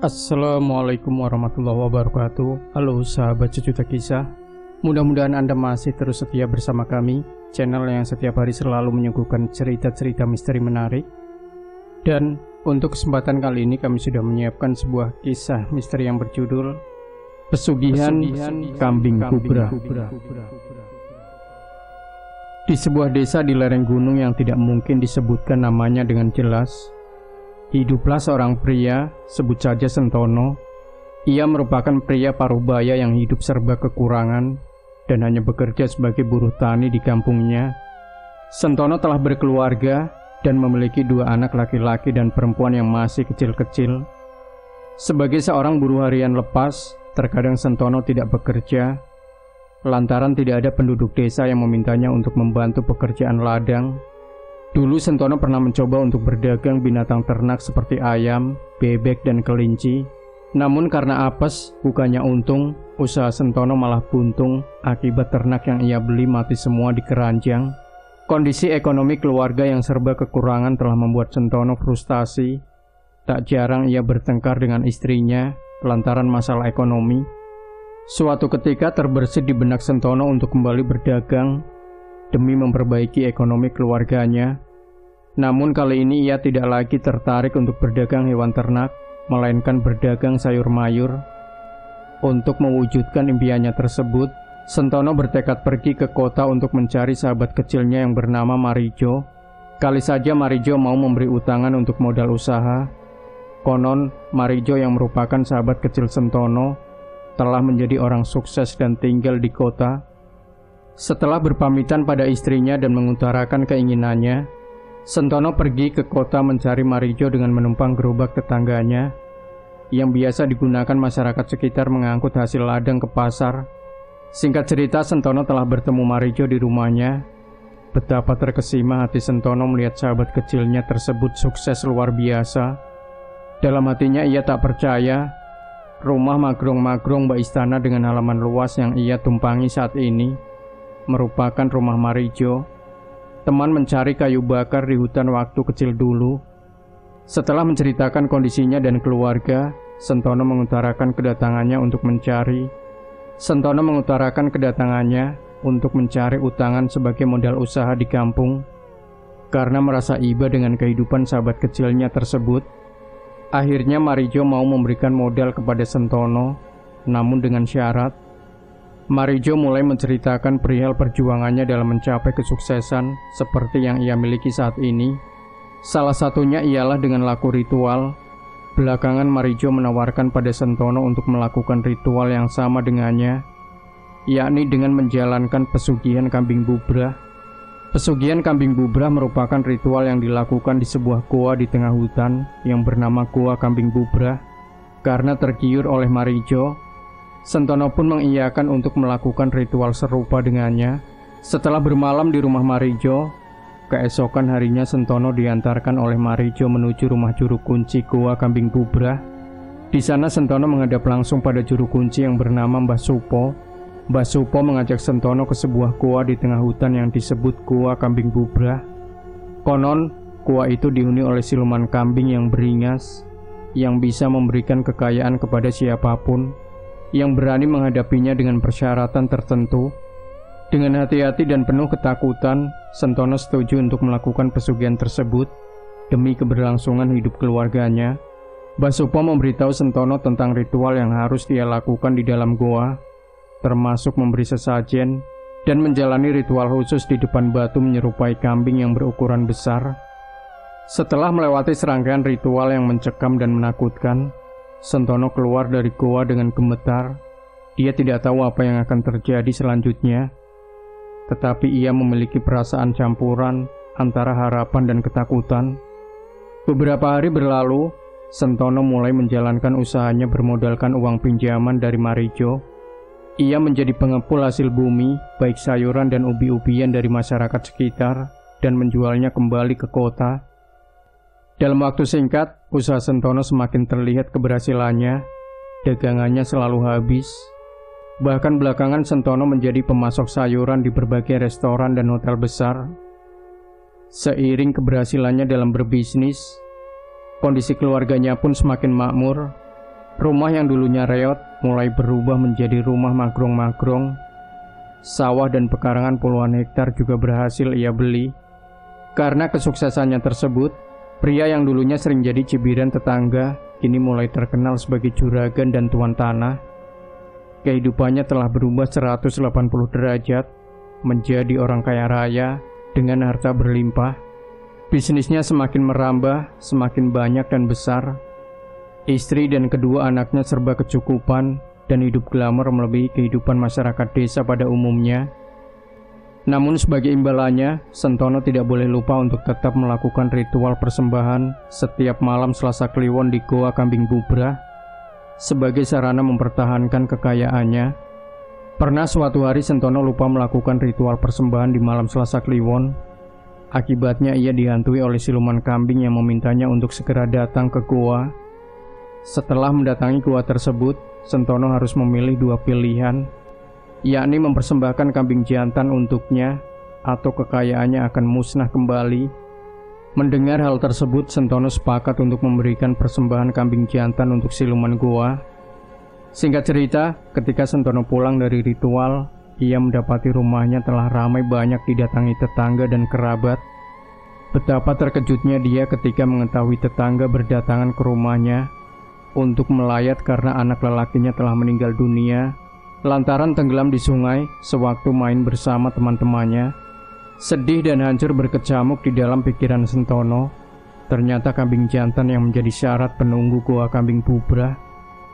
Assalamualaikum warahmatullahi wabarakatuh. Halo sahabat Sejuta Kisah. Mudah-mudahan Anda masih terus setia bersama kami, channel yang setiap hari selalu menyuguhkan cerita-cerita misteri menarik. Dan untuk kesempatan kali ini kami sudah menyiapkan sebuah kisah misteri yang berjudul Pesugihan Kambing Kubra. Di sebuah desa di lereng gunung yang tidak mungkin disebutkan namanya dengan jelas, hiduplah seorang pria, sebut saja Sentono. Ia merupakan pria parubaya yang hidup serba kekurangan dan hanya bekerja sebagai buruh tani di kampungnya. Sentono telah berkeluarga dan memiliki 2 anak laki-laki dan perempuan yang masih kecil-kecil. Sebagai seorang buruh harian lepas, terkadang Sentono tidak bekerja lantaran tidak ada penduduk desa yang memintanya untuk membantu pekerjaan ladang. Dulu Sentono pernah mencoba untuk berdagang binatang ternak seperti ayam, bebek, dan kelinci. Namun karena apes, bukannya untung, usaha Sentono malah buntung akibat ternak yang ia beli mati semua di keranjang. Kondisi ekonomi keluarga yang serba kekurangan telah membuat Sentono frustasi. Tak jarang ia bertengkar dengan istrinya lantaran masalah ekonomi. Suatu ketika terbersit di benak Sentono untuk kembali berdagang demi memperbaiki ekonomi keluarganya. Namun kali ini ia tidak lagi tertarik untuk berdagang hewan ternak, melainkan berdagang sayur mayur. Untuk mewujudkan impiannya tersebut, Sentono bertekad pergi ke kota untuk mencari sahabat kecilnya yang bernama Marijo. Kali saja Marijo mau memberi utangan untuk modal usaha. Konon, Marijo yang merupakan sahabat kecil Sentono telah menjadi orang sukses dan tinggal di kota. Setelah berpamitan pada istrinya dan mengutarakan keinginannya, Sentono pergi ke kota mencari Marijo dengan menumpang gerobak tetangganya yang biasa digunakan masyarakat sekitar mengangkut hasil ladang ke pasar. Singkat cerita, Sentono telah bertemu Marijo di rumahnya. Betapa terkesima hati Sentono melihat sahabat kecilnya tersebut sukses luar biasa. Dalam hatinya ia tak percaya rumah magrong-magrong bak istana dengan halaman luas yang ia tumpangi saat ini merupakan rumah Marijo, teman mencari kayu bakar di hutan waktu kecil dulu. Setelah menceritakan kondisinya dan keluarga, Sentono mengutarakan kedatangannya untuk mencari utangan sebagai modal usaha di kampung. Karena merasa iba dengan kehidupan sahabat kecilnya tersebut, akhirnya Marijo mau memberikan modal kepada Sentono, namun dengan syarat. Marijo mulai menceritakan perihal perjuangannya dalam mencapai kesuksesan seperti yang ia miliki saat ini. Salah satunya ialah dengan laku ritual. Belakangan Marijo menawarkan pada Sentono untuk melakukan ritual yang sama dengannya, yakni dengan menjalankan pesugihan kambing bubrah. Pesugihan kambing bubrah merupakan ritual yang dilakukan di sebuah goa di tengah hutan yang bernama Goa Kambing Bubrah. Karena tergiur oleh Marijo, Sentono pun mengiyakan untuk melakukan ritual serupa dengannya. Setelah bermalam di rumah Marijo, keesokan harinya Sentono diantarkan oleh Marijo menuju rumah juru kunci Goa Kambing Bubrah. Di sana Sentono menghadap langsung pada juru kunci yang bernama Mbah Supo. Mbah Supo mengajak Sentono ke sebuah goa di tengah hutan yang disebut Goa Kambing Bubrah. Konon, goa itu dihuni oleh siluman kambing yang beringas, yang bisa memberikan kekayaan kepada siapapun yang berani menghadapinya dengan persyaratan tertentu. Dengan hati-hati dan penuh ketakutan, Sentono setuju untuk melakukan pesugihan tersebut demi keberlangsungan hidup keluarganya. Mbah Supo memberitahu Sentono tentang ritual yang harus dia lakukan di dalam goa, termasuk memberi sesajen dan menjalani ritual khusus di depan batu menyerupai kambing yang berukuran besar. Setelah melewati serangkaian ritual yang mencekam dan menakutkan, Sentono keluar dari goa dengan gemetar. Dia tidak tahu apa yang akan terjadi selanjutnya, tetapi ia memiliki perasaan campuran antara harapan dan ketakutan. Beberapa hari berlalu, Sentono mulai menjalankan usahanya bermodalkan uang pinjaman dari Marijo. Ia menjadi pengepul hasil bumi, baik sayuran dan ubi-ubian dari masyarakat sekitar, dan menjualnya kembali ke kota. Dalam waktu singkat, usaha Sentono semakin terlihat keberhasilannya. Dagangannya selalu habis. Bahkan belakangan Sentono menjadi pemasok sayuran di berbagai restoran dan hotel besar. Seiring keberhasilannya dalam berbisnis, kondisi keluarganya pun semakin makmur. Rumah yang dulunya reot mulai berubah menjadi rumah magrong-magrong. Sawah dan pekarangan puluhan hektar juga berhasil ia beli. Karena kesuksesannya tersebut, pria yang dulunya sering jadi cibiran tetangga kini mulai terkenal sebagai juragan dan tuan tanah. Kehidupannya telah berubah 180 derajat menjadi orang kaya raya dengan harta berlimpah. Bisnisnya semakin merambah, semakin banyak dan besar. Istri dan kedua anaknya serba kecukupan dan hidup glamor melebihi kehidupan masyarakat desa pada umumnya. Namun sebagai imbalannya, Sentono tidak boleh lupa untuk tetap melakukan ritual persembahan setiap malam Selasa Kliwon di Goa Kambing Bubrah sebagai sarana mempertahankan kekayaannya. Pernah suatu hari Sentono lupa melakukan ritual persembahan di malam Selasa Kliwon. Akibatnya ia dihantui oleh siluman kambing yang memintanya untuk segera datang ke goa. Setelah mendatangi gua tersebut, Sentono harus memilih dua pilihan, yakni mempersembahkan kambing jantan untuknya atau kekayaannya akan musnah kembali. Mendengar hal tersebut, Sentono sepakat untuk memberikan persembahan kambing jantan untuk siluman goa. Singkat cerita, ketika Sentono pulang dari ritual, ia mendapati rumahnya telah ramai banyak didatangi tetangga dan kerabat. Betapa terkejutnya dia ketika mengetahui tetangga berdatangan ke rumahnya untuk melayat karena anak lelakinya telah meninggal dunia lantaran tenggelam di sungai sewaktu main bersama teman-temannya. Sedih dan hancur berkecamuk di dalam pikiran Sentono. Ternyata kambing jantan yang menjadi syarat penunggu Goa Kambing Bubrah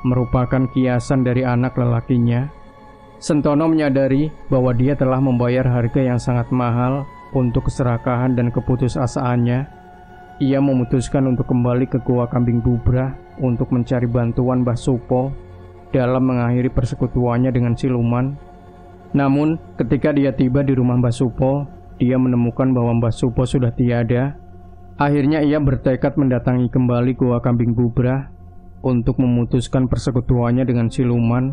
merupakan kiasan dari anak lelakinya. Sentono menyadari bahwa dia telah membayar harga yang sangat mahal untuk keserakahan dan keputusasaannya. Ia memutuskan untuk kembali ke Goa Kambing Bubrah untuk mencari bantuan Mbah Supo dalam mengakhiri persekutuannya dengan siluman. Namun, ketika dia tiba di rumah Mbah Supo, dia menemukan bahwa Mbah Supo sudah tiada. Akhirnya ia bertekad mendatangi kembali Goa Kambing Bubrah untuk memutuskan persekutuannya dengan siluman.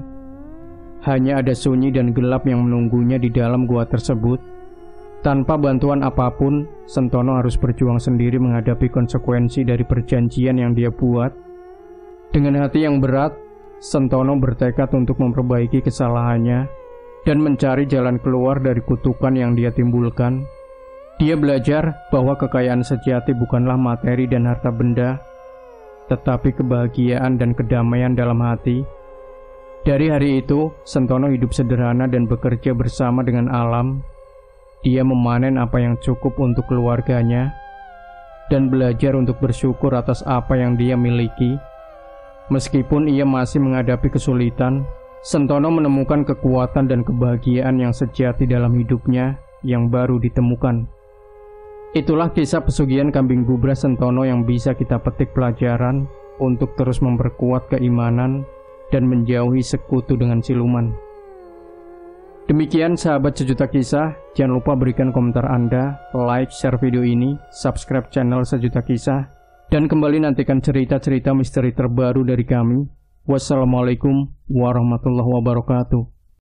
Hanya ada sunyi dan gelap yang menunggunya di dalam gua tersebut. Tanpa bantuan apapun, Sentono harus berjuang sendiri menghadapi konsekuensi dari perjanjian yang dia buat. Dengan hati yang berat, Sentono bertekad untuk memperbaiki kesalahannya dan mencari jalan keluar dari kutukan yang dia timbulkan. Dia belajar bahwa kekayaan sejati bukanlah materi dan harta benda, tetapi kebahagiaan dan kedamaian dalam hati. Dari hari itu, Sentono hidup sederhana dan bekerja bersama dengan alam. Dia memanen apa yang cukup untuk keluarganya dan belajar untuk bersyukur atas apa yang dia miliki. Meskipun ia masih menghadapi kesulitan, Sentono menemukan kekuatan dan kebahagiaan yang sejati dalam hidupnya yang baru ditemukan. Itulah kisah pesugihan kambing bubrah Sentono yang bisa kita petik pelajaran untuk terus memperkuat keimanan dan menjauhi sekutu dengan siluman. Demikian sahabat Sejuta Kisah, jangan lupa berikan komentar Anda, like, share video ini, subscribe channel Sejuta Kisah, dan kembali nantikan cerita-cerita misteri terbaru dari kami. Wassalamualaikum warahmatullahi wabarakatuh.